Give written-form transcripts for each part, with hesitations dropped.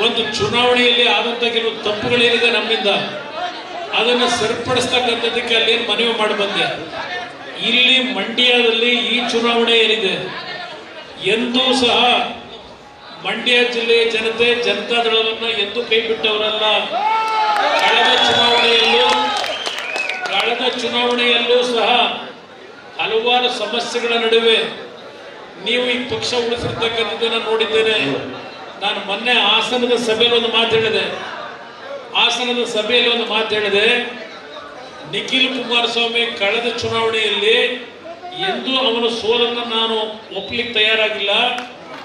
ಒಂದು ಚುನಾವಣೆಯಲ್ಲಿ ಆದಂತ ಕೆಲವು ತಪ್ಪುಗಳೇನಿದೆ ನಮ್ಮಿಂದ ಅದನ್ನು ಸರಿಪಡಿಸ್ತಕ್ಕಂಥದ್ದಕ್ಕೆ ಅಲ್ಲೇನು ಮನವಿ ಮಾಡಿ ಬಂದೆ. ಇಲ್ಲಿ ಮಂಡ್ಯದಲ್ಲಿ ಈ ಚುನಾವಣೆ ಏನಿದೆ ಎಂದೂ ಸಹ ಮಂಡ್ಯ ಜಿಲ್ಲೆಯ ಜನತೆ ಜನತಾದಳವನ್ನು ಎಂದೂ ಕೈ ಬಿಟ್ಟವರಲ್ಲ. ಕಳೆದ ಚುನಾವಣೆಯಲ್ಲೂ ಸಹ ಹಲವಾರು ಸಮಸ್ಯೆಗಳ ನಡುವೆ ನೀವು ಈ ಪಕ್ಷ ಉಳಿಸಿರ್ತಕ್ಕಂಥದ್ದನ್ನು ನೋಡಿದ್ದೇನೆ. ನಾನು ಮೊನ್ನೆ ಹಾಸನದ ಸಭೆಯಲ್ಲಿ ಒಂದು ಮಾತು ಹೇಳಿದೆ. ನಿಖಿಲ್ ಕುಮಾರಸ್ವಾಮಿ ಕಳೆದ ಚುನಾವಣೆಯಲ್ಲಿ ಎಂದೂ ಅವನ ಸೋಲನ್ನು ನಾನು ಒಪ್ಪಲಿಕ್ಕೆ ತಯಾರಾಗಿಲ್ಲ.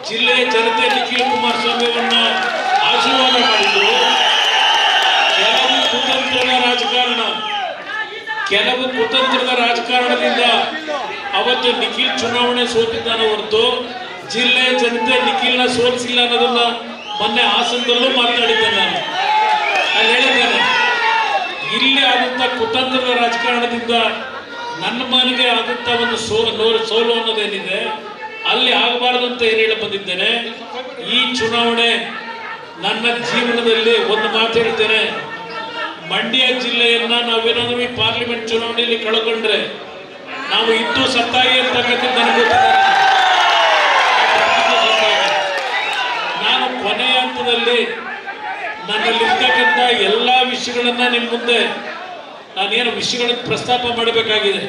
ಜಿಲ್ಲೆಯ ಜನತೆ ನಿಖಿಲ್ ಕುಮಾರಸ್ವಾಮಿಯವನ್ನ ಆಶೀರ್ವಾದ ಮಾಡಿದ್ರು. ಕೆಲವು ಕುತಂತ್ರದ ರಾಜಕಾರಣದಿಂದ ಅವತ್ತು ನಿಖಿಲ್ ಚುನಾವಣೆ ಸೋತಿದ್ದಾನೆ ಹೊರತು ಜಿಲ್ಲೆಯ ಜನತೆ ನಿಖಿಲ್ನ ಸೋಲಿಸಿಲ್ಲ ಅನ್ನೋದನ್ನ ಮೊನ್ನೆ ಹಾಸನದಲ್ಲೂ ಮಾತನಾಡಿದ್ದೇನೆ. ನಾನು ಅಲ್ಲಿ ಹೇಳಿದ್ದೇನೆ, ಇಲ್ಲಿ ಆದಂತ ಕುತಂತ್ರದ ರಾಜಕಾರಣದಿಂದ ನನ್ನ ಮನೆಗೆ ಆದಂತ ಒಂದು ಸೋಲು ಅನ್ನೋದೇನಿದೆ ಅಲ್ಲಿ ಆಗಬಾರದು ಅಂತ ಏನು ಹೇಳಿ ಬಂದಿದ್ದೇನೆ. ಈ ಚುನಾವಣೆ ನನ್ನ ಜೀವನದಲ್ಲಿ ಒಂದು ಮಾತು ಹೇಳ್ತೇನೆ, ಮಂಡ್ಯ ಜಿಲ್ಲೆಯನ್ನ ನಾವೇನಾದ್ರೂ ಈ ಪಾರ್ಲಿಮೆಂಟ್ ಚುನಾವಣೆಯಲ್ಲಿ ಕಳ್ಕೊಂಡ್ರೆ ನಾವು ಇದ್ದು ಸತ್ತಾಗಿ ಅಂತಕ್ಕಂಥದ್ದು ನನಗೆ ಗೊತ್ತಿದೆ. ನಾನು ಕೊನೆಯ ಹಂತದಲ್ಲಿ ನನ್ನಲ್ಲಿರ್ತಕ್ಕಂಥ ಎಲ್ಲ ವಿಷಯಗಳನ್ನ ನಿಮ್ಮ ಮುಂದೆ ನಾನೇನು ವಿಷಯಗಳನ್ನು ಪ್ರಸ್ತಾಪ ಮಾಡಬೇಕಾಗಿದೆ,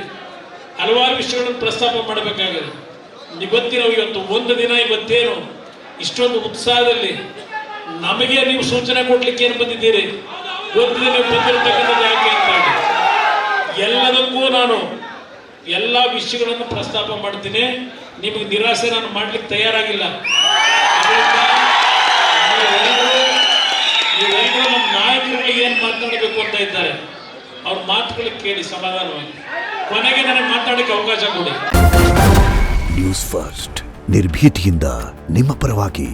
ಹಲವಾರು ವಿಷಯಗಳನ್ನು ಪ್ರಸ್ತಾಪ ಮಾಡಬೇಕಾಗಿದೆ. ಇವತ್ತಿನ ಇವತ್ತು ಒಂದು ದಿನ ಇವತ್ತೇನು ಇಷ್ಟೊಂದು ಉತ್ಸಾಹದಲ್ಲಿ ನಮಗೆ ನೀವು ಸೂಚನೆ ಕೊಡ್ಲಿಕ್ಕೆ ಏನು ಬಂದಿದ್ದೀರಿ, ಗೊತ್ತಿದೆ ನೀವು ಬಂದಿರತಕ್ಕಂಥದ್ದು ಯಾಕೆ ಅಂತ ಹೇಳಿ ಎಲ್ಲದಕ್ಕೂ ನಾನು ಎಲ್ಲ ವಿಷಯಗಳನ್ನು ಪ್ರಸ್ತಾಪ ಮಾಡ್ತೀನಿ. ನಿಮಗೆ ನಿರಾಸೆ ನಾನು ಮಾಡ್ಲಿಕ್ಕೆ ತಯಾರಾಗಿಲ್ಲ. ನೀವೆಲ್ಲರೂ ನಮ್ಮ ನಾಯಕರುಗಳು ಏನು ಮಾತನಾಡಬೇಕು ಅಂತ ಇದ್ದಾರೆ ಅವ್ರ ಮಾತುಗಳಿಗೆ ಕೇಳಿ ಸಮಾಧಾನವಾಗಿ ಕೊನೆಗೆ ನನಗೆ ಮಾತಾಡಕ್ಕೆ ಅವಕಾಶ ಕೊಡಿ. ನ್ಯೂಸ್ ಫಸ್ಟ್ ನಿರ್ಭೀತಿಯಿಂದ ನಿಮ್ಮ ಪರವಾಗಿ.